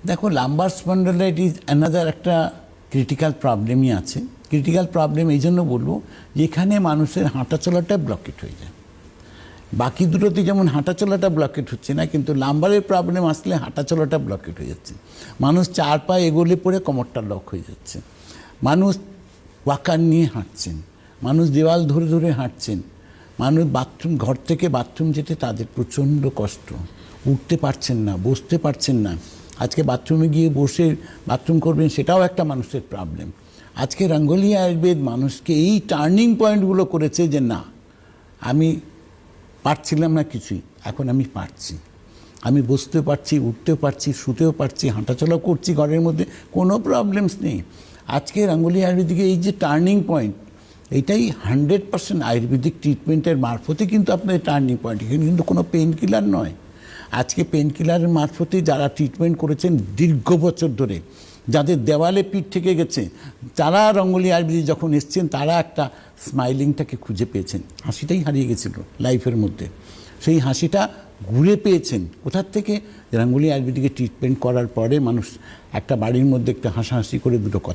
দেখো, lumber spondylitis another একটা critical প্রবলেমই আছে। ক্রিটিক্যাল প্রবলেম এই জন্য বলবো, যেখানে মানুষের হাঁটা চলাটা ব্লকেট হয়ে যায়। বাকি দুটোতে যেমন হাঁটা চলাটা ব্লকেট হচ্ছে না, কিন্তু লাম্বারের প্রবলেম আসলে হাঁটা চলাটা ব্লকেট হয়ে যাচ্ছে। মানুষ 4 পা এগোলে পরে কোমরটা লক হয়ে যাচ্ছে, মানুষ ওয়াকার নিয়ে হাঁটছেন, মানুষ দেওয়াল ধরে ধরে হাঁটছেন, মানুষ ঘর থেকে বাথরুম যেতে তাদের প্রচণ্ড কষ্ট, উঠতে পারছেন না, বসতে পারছেন না। আজকে বাথরুমে গিয়ে বসে বাথরুম করবেন, সেটাও একটা মানুষের প্রবলেম। আজকে রঙ্গোলি আয়ুর্বেদ মানুষকে এই টার্নিং পয়েন্টগুলো করেছে যে না, আমি পারছিলাম না কিছুই, এখন আমি পারছি, আমি বসতে পারছি, উঠতেও পারছি, শুতেও পারছি, হাঁটাচলা করছি, ঘরের মধ্যে কোনো প্রবলেমস নেই। আজকে রঙ্গোলি আয়ুর্বেদিকে এই যে টার্নিং পয়েন্ট, এইটাই 100% আয়ুর্বেদিক ট্রিটমেন্টের মারফতে কিন্তু আপনার টার্নিং পয়েন্ট। এখানে কিন্তু কোনো পেন কিলার নয়। আজকে পেন কিলারের মারফতে যারা ট্রিটমেন্ট করেছেন দীর্ঘ বছর ধরে, যাদের দেওয়ালে পিঠ থেকে গেছে, তারা রঙ্গোলি আয়ুর্বেদিক যখন এসছেন, তারা একটা স্মাইলিংটাকে খুঁজে পেয়েছেন। হাসিটাই হারিয়ে গেছিল লাইফের মধ্যে, সেই হাসিটা ঘুরে পেয়েছেন। কোথার থেকে? রঙ্গোলি আয়ুর্বেদিকে ট্রিটমেন্ট করার পরে মানুষ একটা বাড়ির মধ্যে একটা হাসাহাসি করে দুটো কথা